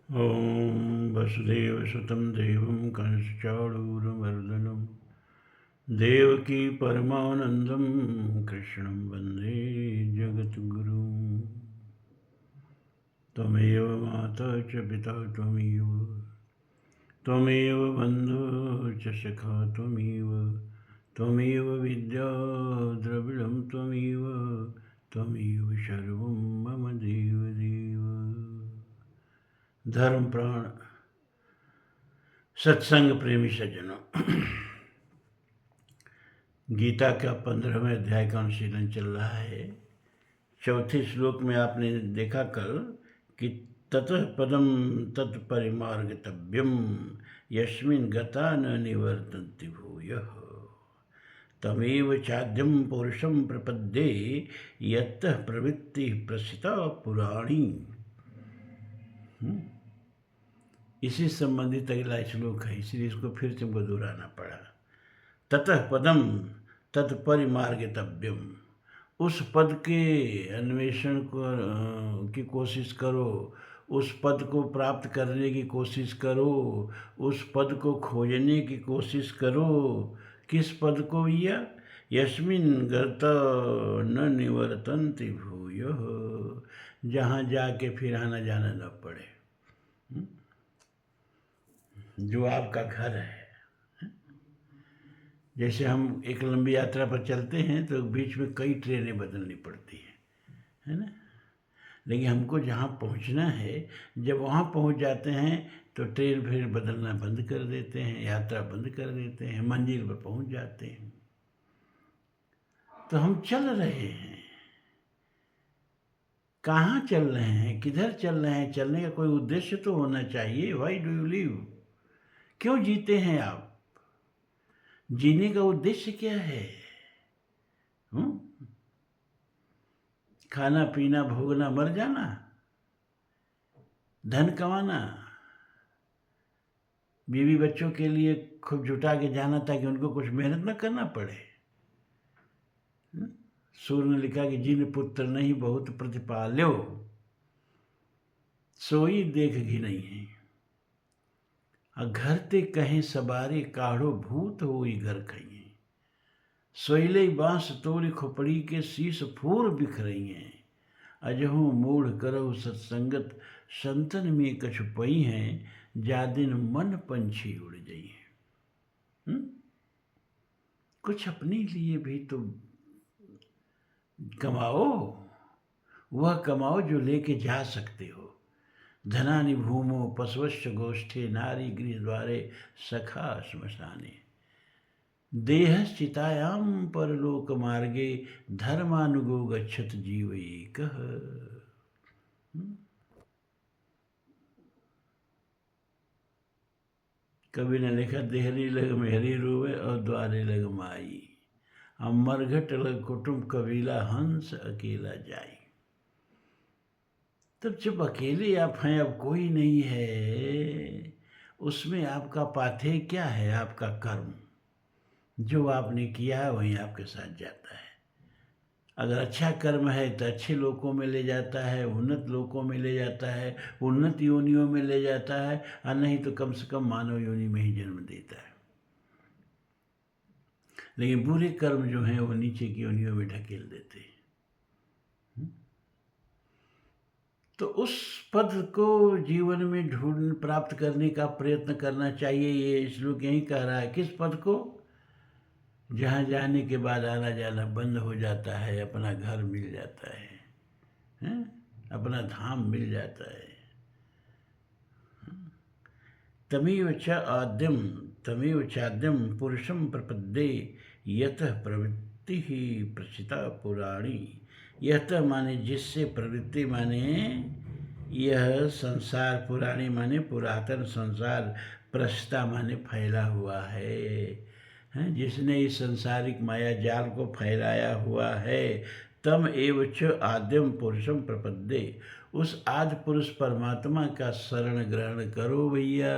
ॐ वसुदेवसुतं देवं कंसचाणूरमर्दनं देवकी परमानन्दं कृष्णं वन्दे जगद्गुरुं। त्वमेव माता च पिता त्वमेव बन्धुः च सखा त्वमेव विद्या द्रविणं त्वमेव सर्वं मम देवदेव। धर्म प्राण सत्संग प्रेमी सज्जनों, गीता का 15वें अध्याय का अनुशीलन चल रहा है। चौथे श्लोक में आपने देखा कल कि ततः पदम तत्परिमार्गतव्यम यस्मिन् गता न निवर्तन्ति भूयः तमेव चाद्यं पुरुषं प्रपद्ये यत्तः प्रवृत्ति प्रसिता पुराणी। इसी संबंधित अगला श्लोक है, इसलिए इसको फिर तुमको दोहराना पड़ा। ततः पदम तत्परिमार्गितव्यम, उस पद के अन्वेषण की कोशिश करो, उस पद को प्राप्त करने की कोशिश करो, उस पद को खोजने की कोशिश करो। किस पद को भैया? यस्मिन् गता न निवर्तन्ति भूयः, जहाँ जाके फिर आना जाना न पड़े, जो आपका घर है। जैसे हम एक लंबी यात्रा पर चलते हैं तो बीच में कई ट्रेनें बदलनी पड़ती हैं, है ना। लेकिन हमको जहाँ पहुँचना है, जब वहाँ पहुँच जाते हैं तो ट्रेन फिर बदलना बंद कर देते हैं, यात्रा बंद कर देते हैं, मंजिल पर पहुँच जाते हैं। तो हम चल रहे हैं, कहाँ चल रहे हैं, किधर चल रहे हैं? चलने का कोई उद्देश्य तो होना चाहिए। Why do you live? क्यों जीते हैं आप? जीने का उद्देश्य क्या है? खाना पीना भोगना मर जाना, धन कमाना, बीवी बच्चों के लिए खूब जुटा के जाना ताकि उनको कुछ मेहनत न करना पड़े। सूर्य ने लिखा कि जिन पुत्र नहीं बहुत प्रतिपाल्यो सोई देख घी नहीं है। घर ते कहें सबारे काढ़ो भूत होई घर खाइए, सोइले बांस तोरी खोपड़ी के शीश फूर बिख रही हैं। अजहू मूढ़ करहु सत्संगत संतन में कछु पई हैं, जादिन मन पंछी उड़ जाई है। कुछ अपने लिए भी तो कमाओ, वह कमाओ जो लेके जा सकते हो। धनानि भूमो पशवश्च गोष्ठे नारी गृह द्वारे सखा श्मशाने, देहश्चितायां परलोक मार्गे धर्मानुगो गच्छत जीव एकः। कवि ने लिखा, देहरी लग मेहरी रोवे और द्वारे लग माई, मरघट लग कुटुंब कबीला हंस अकेला जाई। तब जब अकेले आप हैं, अब कोई नहीं है, उसमें आपका पाथेय क्या है? आपका कर्म जो आपने किया है वहीं आपके साथ जाता है। अगर अच्छा कर्म है तो अच्छे लोकों में ले जाता है, उन्नत लोकों में ले जाता है, उन्नत योनियों में ले जाता है, और नहीं तो कम से कम मानव योनि में ही जन्म देता है। लेकिन बुरे कर्म जो हैं वो नीचे की योनियों में ढकेल देते हैं। तो उस पद को जीवन में ढूंढ प्राप्त करने का प्रयत्न करना चाहिए। ये श्लोक यही कह रहा है। किस पद को? जहाँ जाने के बाद आना जाना बंद हो जाता है, अपना घर मिल जाता है, अपना धाम मिल जाता है। तमेव चाद्यम पुरुषम प्रपद्ये यतः प्रवृत्ति ही प्रसिता पुराणी। यतः माने जिससे, प्रवृत्ति माने यह संसार, पुराणी माने पुरातन संसार, प्रसिता माने फैला हुआ है, जिसने इस संसारिक माया जाल को फैलाया हुआ है। तम एव च आद्यम पुरुषम प्रपद्ये, उस आदि पुरुष परमात्मा का शरण ग्रहण करो भैया।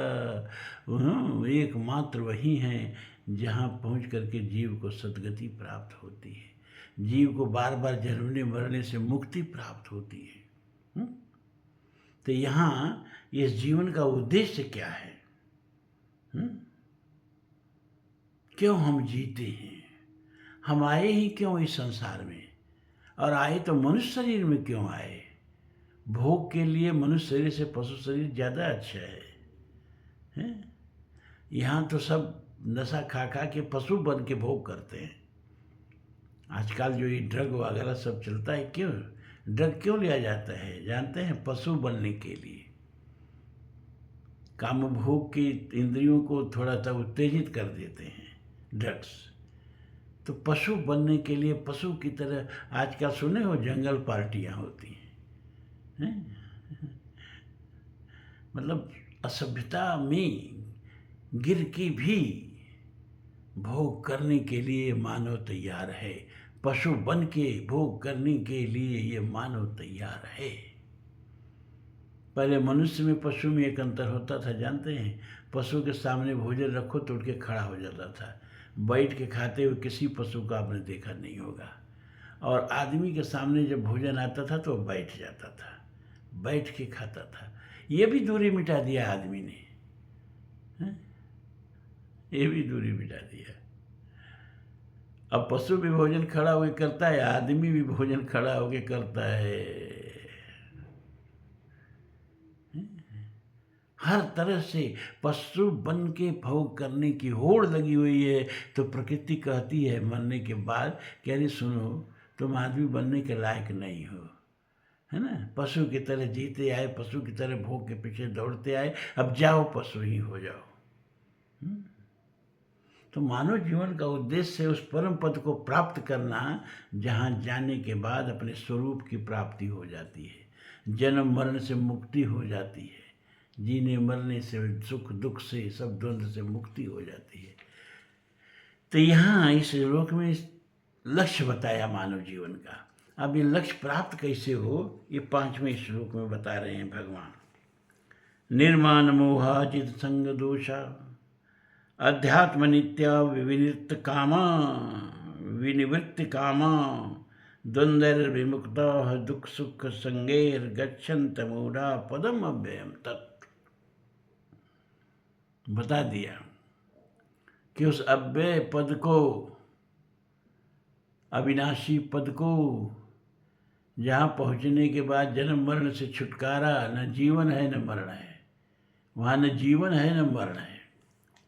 एकमात्र वही हैं जहाँ पहुँच करके जीव को सद्गति प्राप्त होती है, जीव को बार बार जन्मने मरने से मुक्ति प्राप्त होती है। तो यहाँ इस जीवन का उद्देश्य क्या है? क्यों हम जीते हैं? हम आए ही क्यों इस संसार में? और आए तो मनुष्य शरीर में क्यों आए? भोग के लिए मनुष्य शरीर से पशु शरीर ज़्यादा अच्छा है? यहाँ तो सब नशा खा खा के पशु बन के भोग करते हैं। आजकल जो ये ड्रग वगैरह सब चलता है, क्यों ड्रग क्यों लिया जाता है जानते हैं? पशु बनने के लिए। काम भोग की इंद्रियों को थोड़ा सा उत्तेजित कर देते हैं ड्रग्स। तो पशु बनने के लिए पशु की तरह आजकल सुने हो जंगल पार्टियां होती हैं? मतलब असभ्यता में गिर के भी भोग करने के लिए मानव तैयार है। पशु बन के भोग करने के लिए ये मानव तैयार है। पहले मनुष्य में पशु में एक अंतर होता था जानते हैं? पशु के सामने भोजन रखो तो उठ के खड़ा हो जाता था। बैठ के खाते हुए किसी पशु को आपने देखा नहीं होगा। और आदमी के सामने जब भोजन आता था तो बैठ जाता था, बैठ के खाता था। ये भी दूरी मिटा दिया आदमी ने, ये भी दूरी मिटा दिया। अब पशु भी भोजन खड़ा होकर करता है, आदमी भी भोजन खड़ा होकर करता है। हर तरह से पशु बन के भोग करने की होड़ लगी हुई है। तो प्रकृति कहती है मरने के बाद कि अरे सुनो, तुम आदमी बनने के लायक नहीं हो, है ना? पशु की तरह जीते आए, पशु की तरह भोग के पीछे दौड़ते आए, अब जाओ पशु ही हो जाओ। तो मानव जीवन का उद्देश्य है उस परम पद को प्राप्त करना जहाँ जाने के बाद अपने स्वरूप की प्राप्ति हो जाती है, जन्म मरण से मुक्ति हो जाती है, जीने मरने से, सुख दुख से, सब द्वंद्व से मुक्ति हो जाती है। तो यहाँ इस श्लोक में लक्ष्य बताया मानव जीवन का। अब ये लक्ष्य प्राप्त कैसे हो, ये 5वें श्लोक में बता रहे हैं भगवान। निर्माण मोहाजित संग दोषा अध्यात्म नित्या विनिवृत्त कामा विनिवृत्ति कामा द्वंद्व विमुक्ता दुख सुख संगेर गच्छन्त मूढ़ा पदम अव्ययम तत्। बता दिया कि उस अव्यय पद को, अविनाशी पद को, जहाँ पहुँचने के बाद जन्म मरण से छुटकारा, न जीवन है न मरण है, वहाँ न जीवन है न मरण है।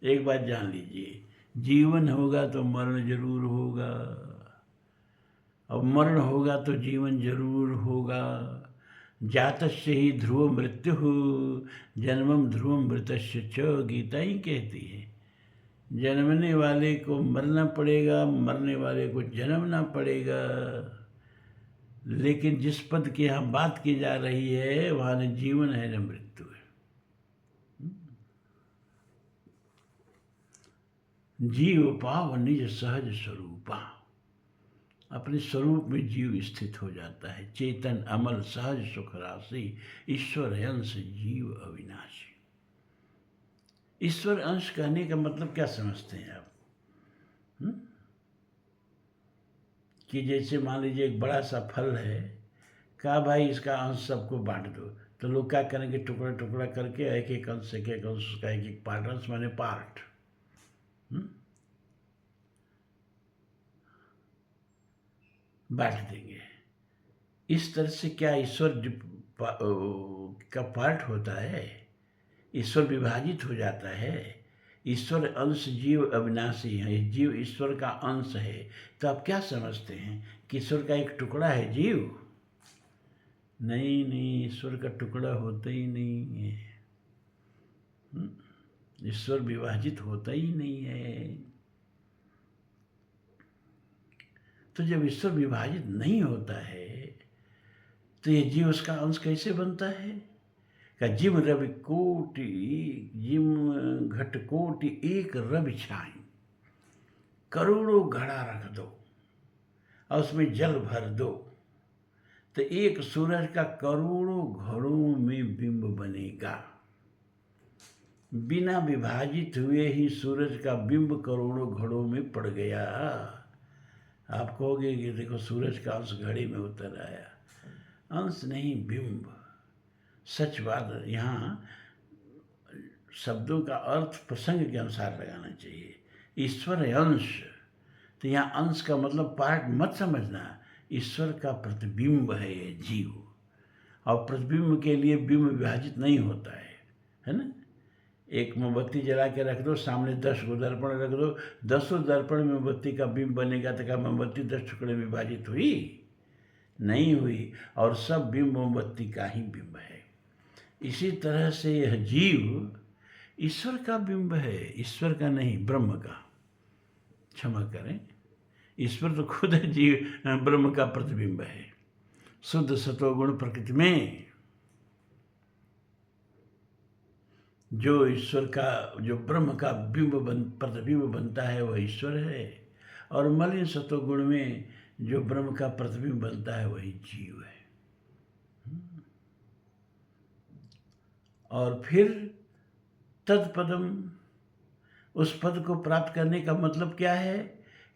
एक बात जान लीजिए, जीवन होगा तो मरण जरूर होगा, और मरण होगा तो जीवन जरूर होगा। जातस्य ही ध्रुव मृत्यु जन्मम ध्रुवम मृतस्य च, गीता ही कहती है। जन्मने वाले को मरना पड़ेगा, मरने वाले को जन्मना पड़ेगा। लेकिन जिस पद की यहाँ बात की जा रही है वहाँ न जीवन है न मृत्यु है। जीव पाव निज सहज स्वरूपा, अपने स्वरूप में जीव स्थित हो जाता है। चेतन अमल सहज सुख राशि, ईश्वर अंश जीव अविनाशी। ईश्वर अंश कहने का मतलब क्या समझते हैं आप? कि जैसे मान लीजिए एक बड़ा सा फल है, कहा भाई इसका अंश सबको बांट दो, तो लोग क्या करेंगे? टुकड़ा टुकड़ा करके एक एक अंश उसका एक एक पार्ट, अंश माने पार्ट, बांट देंगे। इस तरह से क्या ईश्वर का पार्ट होता है? ईश्वर विभाजित हो जाता है। ईश्वर अंश जीव अविनाशी है, जीव ईश्वर का अंश है। तो आप क्या समझते हैं कि ईश्वर का एक टुकड़ा है जीव? नहीं नहीं, ईश्वर का टुकड़ा होता ही नहीं है। ईश्वर विभाजित होता ही नहीं है। तो जब ईश्वर विभाजित नहीं होता है तो ये जीव उसका अंश कैसे बनता है? का जिम रवि कोटि, जिम घट कोटि एक रवि छाई, करोड़ों घड़ा रख दो और उसमें जल भर दो, तो एक सूरज का करोड़ों घड़ों में बिंब बनेगा। बिना विभाजित हुए ही सूरज का बिंब करोड़ों घड़ों में पड़ गया। आप कहोगे कि देखो सूरज का अंश घड़ी में उतर आया। अंश नहीं, बिंब। सच बात यहाँ शब्दों का अर्थ प्रसंग के अनुसार लगाना चाहिए। ईश्वर है अंश, तो यहाँ अंश का मतलब पार्ट मत समझना। ईश्वर का प्रतिबिंब है ये जीव, और प्रतिबिंब के लिए बिंब विभाजित नहीं होता है ना। एक मोमबत्ती जला के रख दो, सामने 10 गो दर्पण रख दो, 10 दर्पण में मोमबत्ती का बिंब बनेगा, तो क्या मोमबत्ती 10 टुकड़े में विभाजित हुई? नहीं हुई। और सब बिंब मोमबत्ती का ही बिंब है। इसी तरह से यह जीव ईश्वर का बिंब है, ईश्वर का नहीं, ब्रह्म का। क्षमा करें, ईश्वर तो खुद है, जीव ब्रह्म का प्रतिबिंब है। शुद्ध सतोगुण प्रकृति में जो ईश्वर का, जो ब्रह्म का प्रतिबिंब बनता है वह ईश्वर है, और मलिन सतोगुण में जो ब्रह्म का प्रतिबिंब बनता है वही जीव है। और फिर तत्पदम, उस पद को प्राप्त करने का मतलब क्या है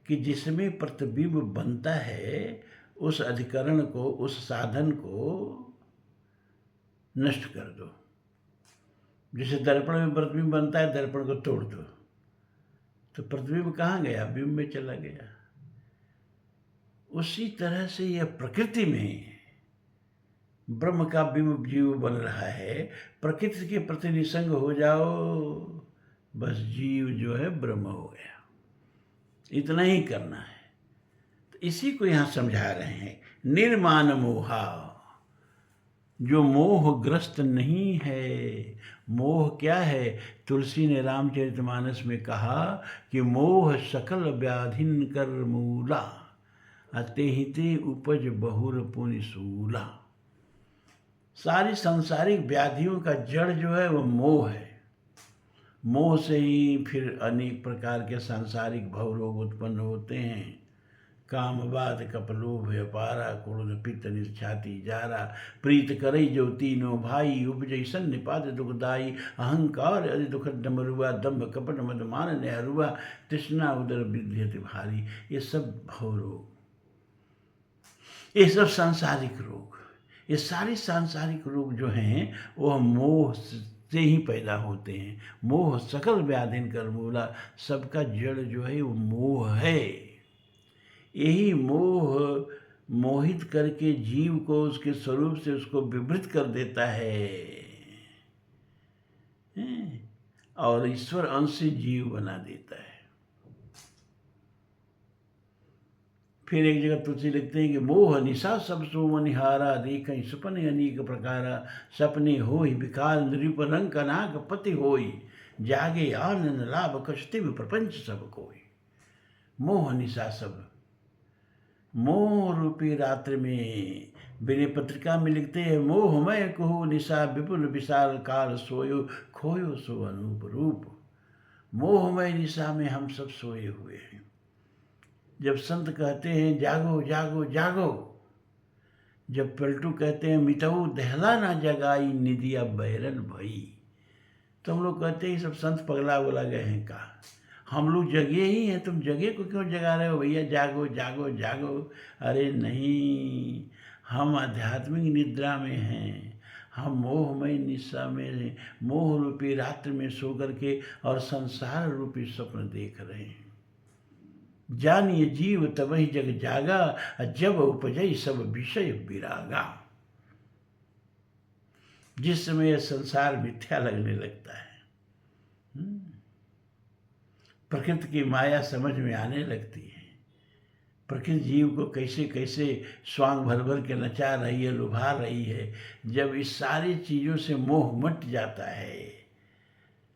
कि जिसमें प्रतिबिंब बनता है उस अधिकरण को, उस साधन को नष्ट कर दो। जैसे दर्पण में प्रतिबिंब बनता है, दर्पण को तोड़ दो तो प्रतिबिंब कहाँ गया? बिंब में चला गया। उसी तरह से यह प्रकृति में ब्रह्म का बिंब जीव बन रहा है। प्रकृति के प्रति निसंग हो जाओ, बस जीव जो है ब्रह्म हो गया। इतना ही करना है। तो इसी को यहाँ समझा रहे हैं। निर्माण मोहा, जो मोहग्रस्त नहीं है। मोह क्या है? तुलसी ने रामचरितमानस में कहा कि मोह सकल व्याधिन कर मूला, अतेहिते उपज बहुर पुनि सूला। सारी सांसारिक व्याधियों का जड़ जो है वो मोह है। मोह से ही फिर अनेक प्रकार के सांसारिक भवरोग उत्पन्न होते हैं। काम बाध कपलोभ अपारा, क्रोध पित्त निछाती जारा, प्रीत करई जो तीनों भाई, उपजई सन्निपात दुखदाई, अहंकार अति दुख डमरुआ, दम्भ कपट मद मान नेहरुआ, तृष्णा उदर विद्यति भारी। ये सब भवरोग, ये सब सांसारिक रोग, ये सारे सांसारिक रोग जो हैं वह मोह से ही पैदा होते हैं। मोह सकल व्याधिन कर मूला, सबका जड़ जो है वो मोह है। यही मोह मोहित करके जीव को उसके स्वरूप से उसको विवृत कर देता है, और ईश्वर अंश से जीव बना देता है। फिर एक जगह तुलसी लिखते हैं कि मोह निशा सब सो निहारा, देखें सपने अनेक प्रकारा, सपने हो ही विकार नृप रंग कनाक पति होई, जागे आनंद लाभ कष्टि में प्रपंच सब कोई। मोह निशा सब, मोह रूपी रात्रि में विनय पत्रिका में लिखते हैं, मोहमय कहो निशा विपुल विशाल काल सोयो, खोयो सो अनूप रूप। मोहमय निशा में हम सब सोए हुए हैं। जब संत कहते हैं जागो जागो जागो, जब पलटू कहते हैं मितऊ दहला ना जगाई, निदिया बैरन भई, तो हम लोग कहते हैं सब संत पगला बोला गए हैं। का हम लोग जगे ही हैं, तुम जगे को क्यों जगा रहे हो भैया? जागो जागो जागो। अरे नहीं, हम आध्यात्मिक निद्रा में हैं। हम मोहमय निशा में, मोह रूपी रात्रि में सो करके और संसार रूपी स्वप्न देख रहे हैं। जानिए जीव तबहि जग जागा, जब उपजई सब विषय विरागा। जिस समय यह संसार मिथ्या लगने लगता है, प्रकृति की माया समझ में आने लगती है, प्रकृति जीव को कैसे कैसे स्वांग भर भर के नचा रही है, लुभा रही है। जब इस सारी चीज़ों से मोह मिट जाता है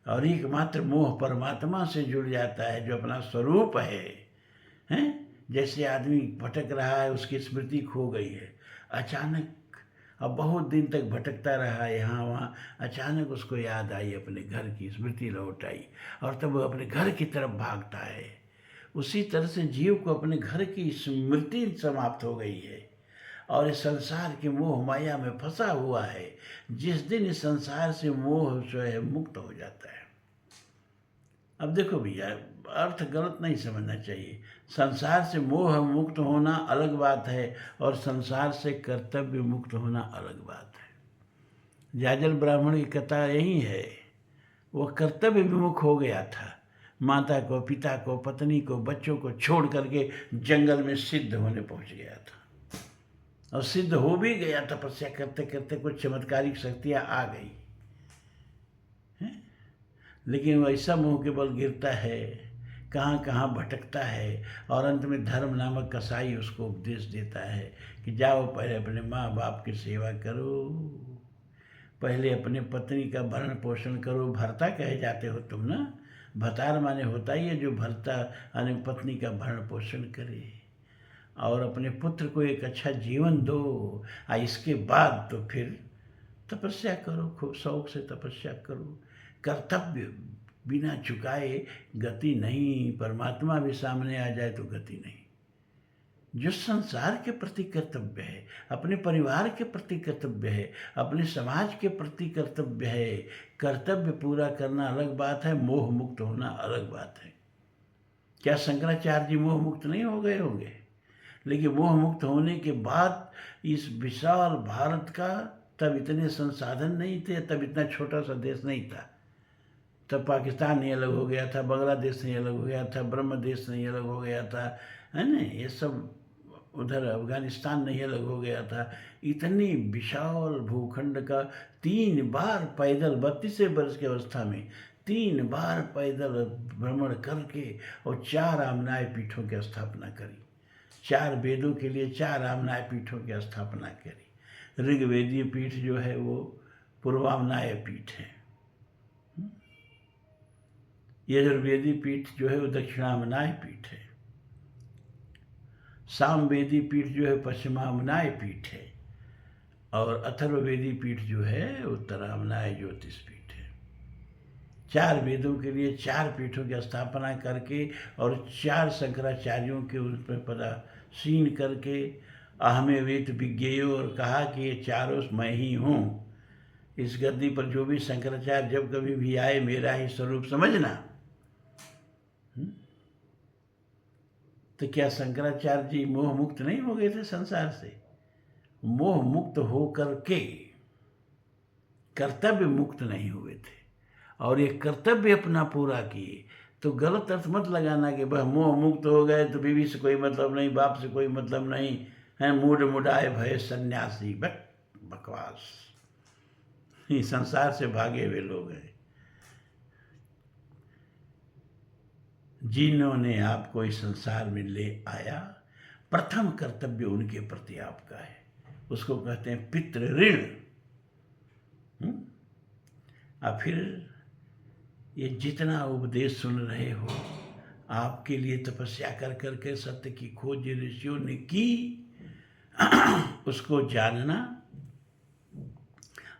और एकमात्र मोह परमात्मा से जुड़ जाता है, जो अपना स्वरूप है, हैं? जैसे आदमी भटक रहा है, उसकी स्मृति खो गई है, अचानक अब बहुत दिन तक भटकता रहा यहाँ वहाँ, अचानक उसको याद आई, अपने घर की स्मृति लौट आई, और तब वो अपने घर की तरफ भागता है। उसी तरह से जीव को अपने घर की स्मृति समाप्त हो गई है और इस संसार के मोह माया में फंसा हुआ है। जिस दिन इस संसार से मोह जो है मुक्त हो जाता है। अब देखो भैया, अर्थ गलत नहीं समझना चाहिए। संसार से मोह मुक्त होना अलग बात है और संसार से कर्तव्य मुक्त होना अलग बात है। जाजल ब्राह्मण की कथा यही है। वह कर्तव्य विमुख हो गया था, माता को, पिता को, पत्नी को, बच्चों को छोड़ करके जंगल में सिद्ध होने पहुंच गया था। और सिद्ध हो भी गया, तपस्या करते करते कुछ चमत्कारिक शक्तियां आ गई हैं? लेकिन वह ऐसा मुंह के बल गिरता है, कहाँ कहाँ भटकता है, और अंत में धर्म नामक कसाई उसको उपदेश देता है कि जाओ पहले अपने माँ बाप की सेवा करो, पहले अपने पत्नी का भरण पोषण करो। भर्ता कहे जाते हो तुम ना, भतार माने होता ही है जो भर्ता यानी पत्नी का भरण पोषण करे, और अपने पुत्र को एक अच्छा जीवन दो, और इसके बाद तो फिर तपस्या करो, खूब शौक से तपस्या करो। कर्तव्य बिना चुकाए गति नहीं, परमात्मा भी सामने आ जाए तो गति नहीं। जो संसार के प्रति कर्तव्य है, अपने परिवार के प्रति कर्तव्य है, अपने समाज के प्रति कर्तव्य है, कर्तव्य पूरा करना अलग बात है, मोह मुक्त होना अलग बात है। क्या शंकराचार्य जी मोह मुक्त नहीं हो गए होंगे? लेकिन मोह मुक्त होने के बाद इस विशाल भारत का, तब इतने संसाधन नहीं थे, तब इतना छोटा सा देश नहीं था, तब पाकिस्तान नहीं अलग हो गया था, बांग्लादेश नहीं अलग हो गया था, ब्रह्म देश नहीं अलग हो गया था, है ना, ये सब, उधर अफगानिस्तान नहीं अलग हो गया था। इतनी विशाल भूखंड का 3 बार पैदल, 32 वर्ष की अवस्था में 3 बार पैदल भ्रमण करके और 4 आमनाय पीठों की स्थापना करी। 4 वेदों के लिए 4 आमनाय पीठों की स्थापना करी। ऋग्वेदीय पीठ जो है वो पूर्वामनाय पीठ है, यजुर्वेदी पीठ जो है वो दक्षिणामनाय पीठ है, सामवेदी पीठ जो है पश्चिमामनाय पीठ है, और अथर्ववेदी पीठ जो है उत्तरामनाय ज्योतिष पीठ है। 4 वेदों के लिए 4 पीठों की स्थापना करके और 4 शंकराचार्यों के उस पर पदासीन करके अहमे वेद विज्ञेयो, और कहा कि ये चारों मैं ही हूँ। इस गद्दी पर जो भी शंकराचार्य जब कभी भी आए, मेरा ही स्वरूप समझना। तो क्या शंकराचार्य जी मोह मुक्त नहीं हो गए थे संसार से? मोह मुक्त हो करके कर्तव्य मुक्त नहीं हुए थे, और ये कर्तव्य अपना पूरा किए। तो गलत अर्थ मत लगाना कि वह मोह मुक्त हो गए तो बीवी से कोई मतलब नहीं, बाप से कोई मतलब नहीं है, मूड मुडाए भय सन्यासी। बकवास, ये संसार से भागे हुए लोग हैं। जिन्होंने आपको इस संसार में ले आया, प्रथम कर्तव्य उनके प्रति आपका है, उसको कहते हैं पितृ ऋण। और फिर ये जितना उपदेश सुन रहे हो, आपके लिए तपस्या कर करके सत्य की खोज ऋषियों ने की, उसको जानना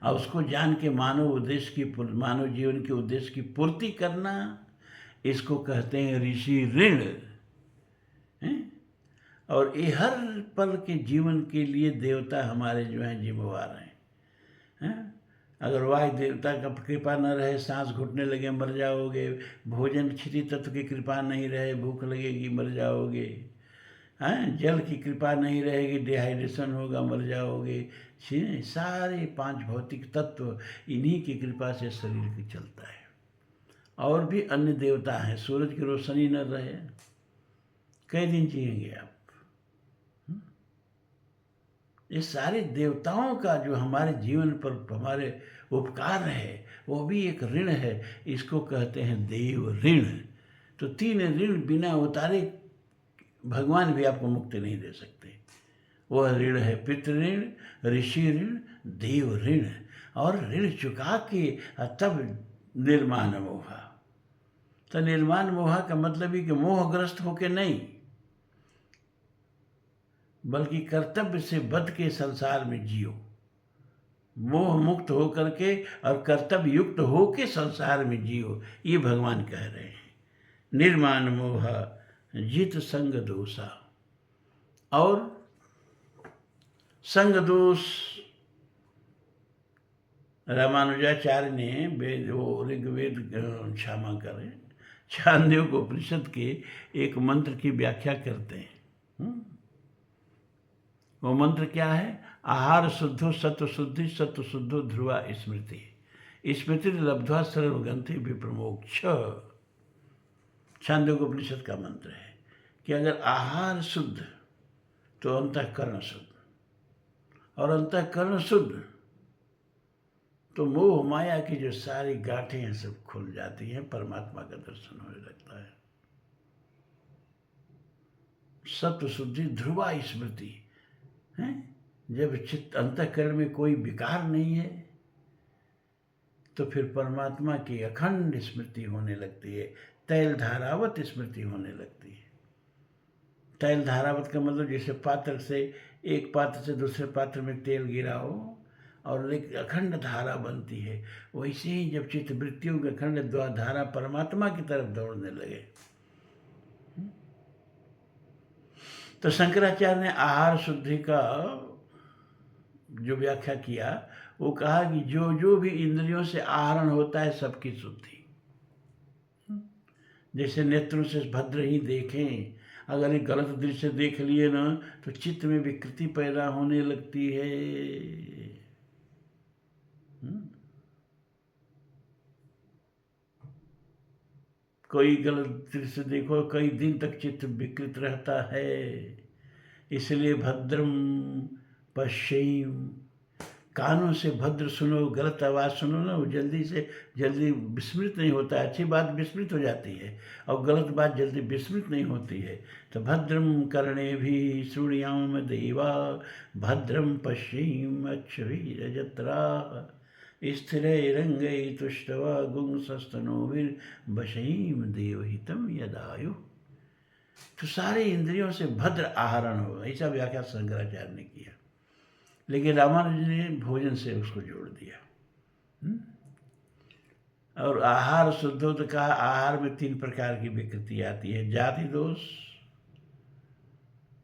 और उसको जान के मानव जीवन के उद्देश्य की पूर्ति करना, इसको कहते हैं ऋषि ऋण। और ये हर पल के जीवन के लिए देवता हमारे जो हैं जिम्मेवार हैं। अगर वायु देवता का कृपा न रहे, सांस घुटने लगे मर जाओगे, भोजन क्षिति तत्व की कृपा नहीं रहे, भूख लगेगी मर जाओगे, हैं, जल की कृपा नहीं रहेगी, डिहाइड्रेशन होगा मर जाओगे। सारे 5 भौतिक तत्व इन्हीं की कृपा से शरीर चलता है। और भी अन्य देवता हैं, सूरज की रोशनी न रहे कई दिन जिएंगे आप। ये सारे देवताओं का जो हमारे जीवन पर हमारे उपकार है, वो भी एक ऋण है, इसको कहते हैं देव ऋण। तो 3 ऋण बिना उतारे भगवान भी आपको मुक्ति नहीं दे सकते। वह ऋण है पितृ ऋण, ऋषि ऋण, देव ऋण। और ऋण चुका के तब निर्माण मोहा। तो निर्माण मोहा का मतलब ही कि मोहग्रस्त होके नहीं, बल्कि कर्तव्य से बध के संसार में जियो, मोह मुक्त हो करके और कर्तव्य युक्त हो के संसार में जियो, ये भगवान कह रहे हैं। निर्माण मोह जित संग दोषा। और संग दोष रामानुजाचार्य ने ऋग्वेद क्षमा करें, छांदोग्य उपनिषद के एक मंत्र की व्याख्या करते हैं। वो मंत्र क्या है? आहार शुद्धो सत्व शुद्धि, सत्व शुद्धो ध्रुवा स्मृति, स्मृति लब्ध्वा सर्वग्रंथि विप्रमोक्ष। छांदोग्योपनिषद का मंत्र है कि अगर आहार शुद्ध तो अंतःकरण शुद्ध, और अंतःकरण शुद्ध तो मोह माया की जो सारी गांठें हैं सब खुल जाती हैं, परमात्मा का दर्शन होने लगता है। सत्व शुद्धि ध्रुवा स्मृति है, जब चित्त अंतःकरण में कोई विकार नहीं है तो फिर परमात्मा की अखंड स्मृति होने लगती है, तैल धारावत स्मृति होने लगती है। तैल धारावत का मतलब जैसे पात्र से, एक पात्र से दूसरे पात्र में तेल गिरा हो और एक अखंड धारा बनती है, वैसे ही जब चित्त वृत्तियों की अखंड धारा परमात्मा की तरफ दौड़ने लगे तो शंकराचार्य ने आहार शुद्धि का जो व्याख्या किया, वो कहा कि जो जो भी इंद्रियों से आहरण होता है सबकी शुद्धि। जैसे नेत्रों से भद्र ही देखें, अगर एक गलत दृश्य देख लिए ना तो चित्त में विकृति पैदा होने लगती है। कोई गलत दृश्य देखो, कई दिन तक चित्त विकृत रहता है। इसलिए भद्रम पश्येम, कानों से भद्र सुनो, गलत आवाज़ सुनो ना, वो जल्दी विस्मृत नहीं होता है। अच्छी बात विस्मृत हो जाती है और गलत बात जल्दी विस्मृत नहीं होती है। तो भद्रम कर्णे भी श्रुणियाम देवा, भद्रम पश्येम अक्षभिरजत्रा, स्थिरैरङ्गै तुष्टवा गुंसस्तनोभिर्वशैम देवहितं यदायु। तो सारे इंद्रियों से भद्र आहरण हो, ऐसा व्याख्या शंकराचार्य ने किया, लेकिन रामानुज ने भोजन से उसको जोड़ दिया। और आहार शुद्ध हो तो कहा आहार में 3 प्रकार की विकृति आती है, जाति दोष,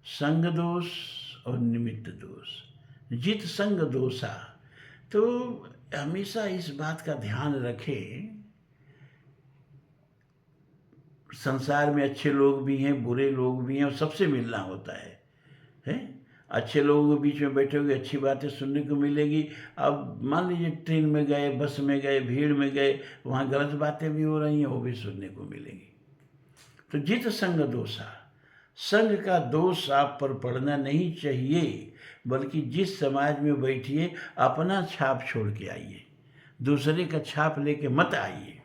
संग दोष और निमित्त दोष। जित संग दोषा, तो हमेशा इस बात का ध्यान रखें, संसार में अच्छे लोग भी हैं, बुरे लोग भी हैं, और सबसे मिलना होता है? अच्छे लोगों के बीच में बैठोगे, अच्छी बातें सुनने को मिलेगी। अब मान लीजिए ट्रेन में गए, बस में गए, भीड़ में गए, वहाँ गलत बातें भी हो रही हैं, वो भी सुनने को मिलेगी। तो जित संग दोषा, संग का दोष आप पर पड़ना नहीं चाहिए, बल्कि जिस समाज में बैठिए अपना छाप छोड़ के आइए, दूसरे का छाप लेके मत आइए।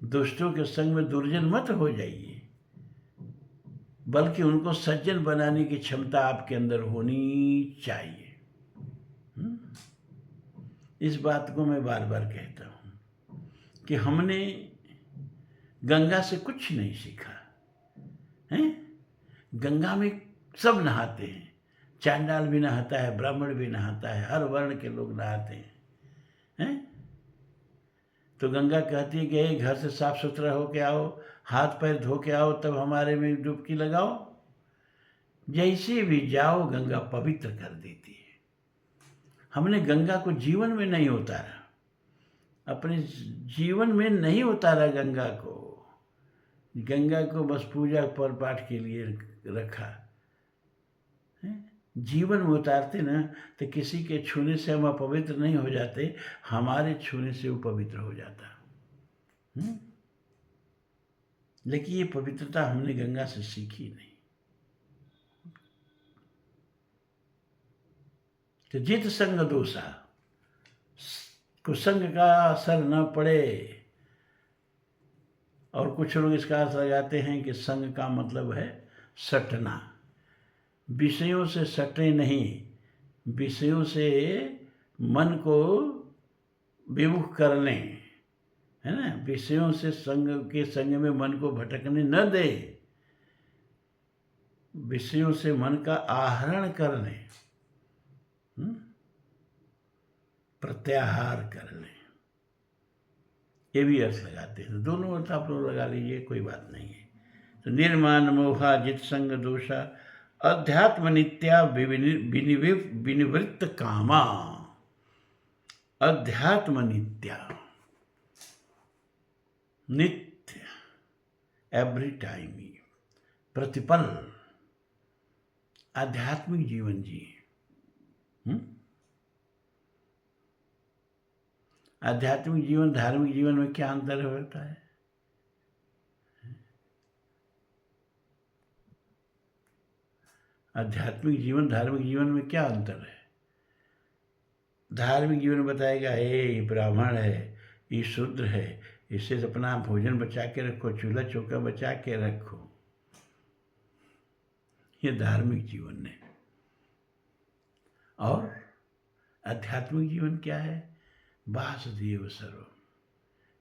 दुष्टों के संग में दुर्जन मत हो जाइए, बल्कि उनको सज्जन बनाने की क्षमता आपके अंदर होनी चाहिए। इस बात को मैं बार बार कहता हूँ कि हमने गंगा से कुछ नहीं सीखा है। गंगा में सब नहाते हैं, चांडाल भी नहाता है, ब्राह्मण भी नहाता है, हर वर्ण के लोग नहाते हैं। तो गंगा कहती है कि घर से साफ सुथरा होके आओ, हाथ पैर धो के आओ, तब हमारे में डुबकी लगाओ। जैसे भी जाओ गंगा पवित्र कर देती है। हमने गंगा को जीवन में नहीं उतारा, अपने जीवन में नहीं उतारा गंगा को। गंगा को बस पूजा पर पाठ के लिए रखा। जीवन में उतारते ना तो किसी के छूने से हम अपवित्र नहीं हो जाते, हमारे छूने से वो पवित्र हो जाता। लेकिन ये पवित्रता हमने गंगा से सीखी नहीं। तो जित संग दोषा, कुसंग का असर न पड़े। और कुछ लोग इसका अर्थ लगाते हैं कि संग का मतलब है सटना। विषयों से सटे नहीं, विषयों से मन को विमुख कर लें, है ना। विषयों से संग में मन को भटकने न दे, विषयों से मन का आहरण कर लें, प्रत्याहार कर लें, ये भी अर्थ लगाते हैं। तो दोनों अर्थ आप लोग लगा लीजिए, कोई बात नहीं है। तो निर्माण मोहा जित संग दोषा, अध्यात्म नित्या विनिवृत्त कामा। अध्यात्म नित्या, नित्य, एवरी टाइम, प्रतिपल आध्यात्मिक जीवन जिए। आध्यात्मिक जीवन धार्मिक जीवन में क्या अंतर होता है? आध्यात्मिक जीवन धार्मिक जीवन में क्या अंतर है? धार्मिक जीवन बताएगा ये ब्राह्मण है, ये शूद्र है, इससे अपना भोजन बचा के रखो, चूल्हा चौका बचा के रखो। ये धार्मिक जीवन है। और आध्यात्मिक जीवन क्या है? वासुदेव सर्वम्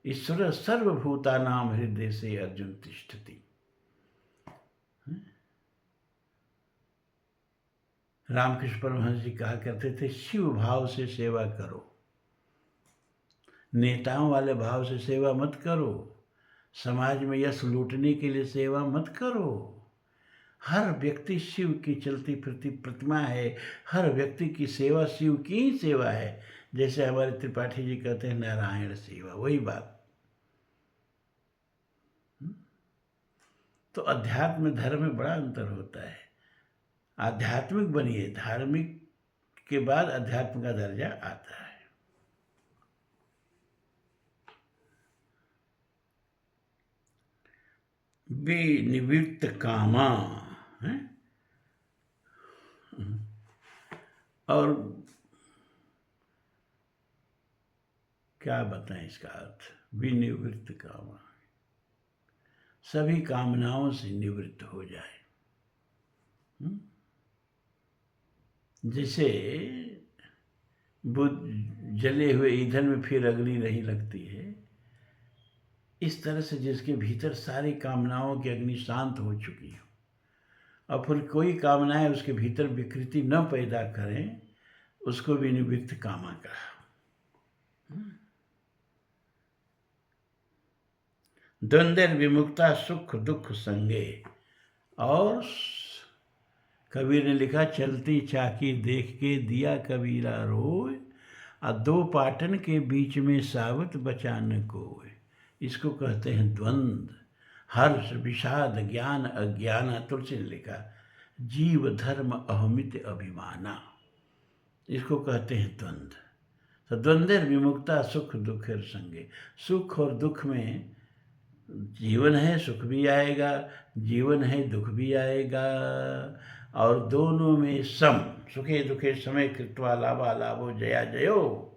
ईश्वर सर्वभूतानां हृदय से अर्जुन तिष्ठति। रामकृष्ण परमहंस जी कहा करते थे, शिव भाव से सेवा करो, नेताओं वाले भाव से सेवा मत करो, समाज में यश लूटने के लिए सेवा मत करो। हर व्यक्ति शिव की चलती फिरती प्रतिमा है, हर व्यक्ति की सेवा शिव की ही सेवा है। जैसे हमारे त्रिपाठी जी कहते हैं नारायण सेवा, वही बात। तो अध्यात्म धर्म में बड़ा अंतर होता है। आध्यात्मिक बनिए, धार्मिक के बाद अध्यात्म का दर्जा आता है। विनिवृत्त कामा है। और क्या बताएं इसका अर्थ? विनिवृत्त कामा, सभी कामनाओं से निवृत्त हो जाए। जैसे जले हुए ईंधन में फिर अग्नि नहीं लगती है, इस तरह से जिसके भीतर सारी कामनाओं की अग्नि शांत हो चुकी हो और फिर कोई कामनाएं उसके भीतर विकृति न पैदा करें, उसको भी निवृत्त कामा कहा। द्वंद्व विमुक्ता सुख दुख संगे। और कबीर ने लिखा, चलती चाकी देख के दिया कबीरा रोय, और दो पाटन के बीच में सावत बचाने कोय। इसको कहते हैं द्वंद्व। हर्ष विषाद ज्ञान अज्ञान, तुलसी ने लिखा, जीव धर्म अहमित अभिमाना, इसको कहते हैं द्वंद्व। तो द्वंद्व विमुक्ता सुख दुख संगे। सुख और दुख में जीवन है, सुख भी आएगा, जीवन है दुख भी आएगा, और दोनों में सम, सुखे दुखे समय कृत्वा लाभा लाभो जया जयो।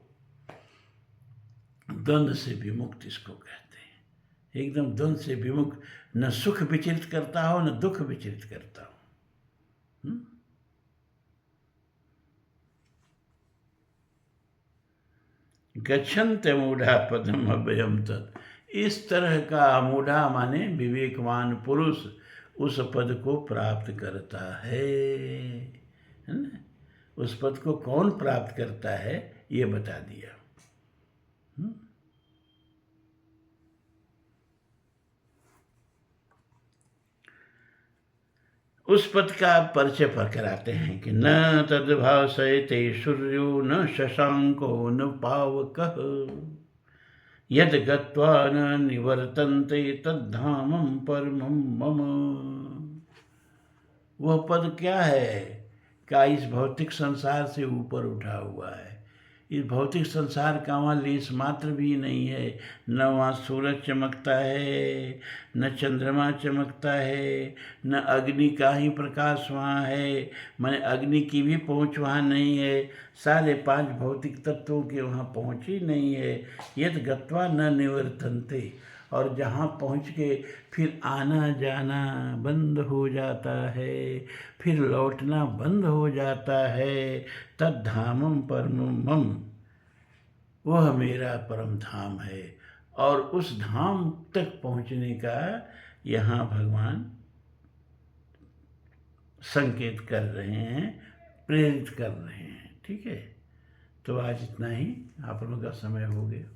द्वंद्व से विमुक्त इसको कहते हैं। एकदम द्वंद्व से विमुक्त, न सुख विचलित करता हो न दुख विचलित करता हो। गच्छन्ते मूढ़ा पदम अभयम तत्। इस तरह का मूढ़ा माने विवेकवान पुरुष उस पद को प्राप्त करता है ना? उस पद को कौन प्राप्त करता है ये बता दिया। उस पद का परिचय पर कराते हैं कि न तद्भासयते सूर्यो न शशांको न पावकः, यद गत्वा न निवर्तन्ते तद्धामं परमं मम। वह पद क्या है? क्या इस भौतिक संसार से ऊपर उठा हुआ है। इस भौतिक संसार का वहाँ लेस मात्र भी नहीं है। न वहाँ सूरज चमकता है, न चंद्रमा चमकता है, न अग्नि का ही प्रकाश वहाँ है, माने अग्नि की भी पहुँच वहाँ नहीं है। सारे 5 भौतिक तत्वों के वहाँ पहुँच ही नहीं है। यद गत्वा न निवर्तन्ते, और जहाँ पहुँच के फिर आना जाना बंद हो जाता है, फिर लौटना बंद हो जाता है। तद्धामं परमं मम, वह मेरा परम धाम है। और उस धाम तक पहुँचने का यहाँ भगवान संकेत कर रहे हैं, प्रेरित कर रहे हैं। ठीक है, तो आज इतना ही, आप लोगों का समय हो गया।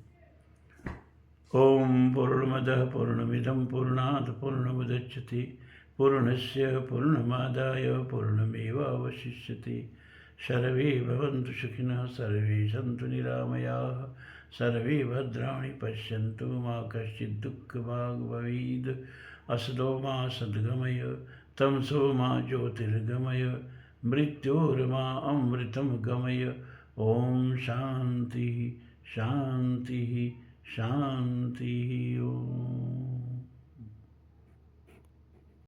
ओम पूर्णमदः पूर्णमिदं पूर्णात् पूर्णमुदच्यते पूर्णस्य पूर्णमादाय पूर्णमेवावशिष्यते। सर्वे भवन्तु सुखिनः, सर्वे सन्तु निरामयाः, सर्वे भद्राणि पश्यन्तु, मा कश्चित् दुःखभाग् भवेत्। असतो मा सद्गमय, तमसो मा ज्योतिर्गमय, मृत्योर्मा अमृतं गमय। ओम शांति शांति शांति। ओम।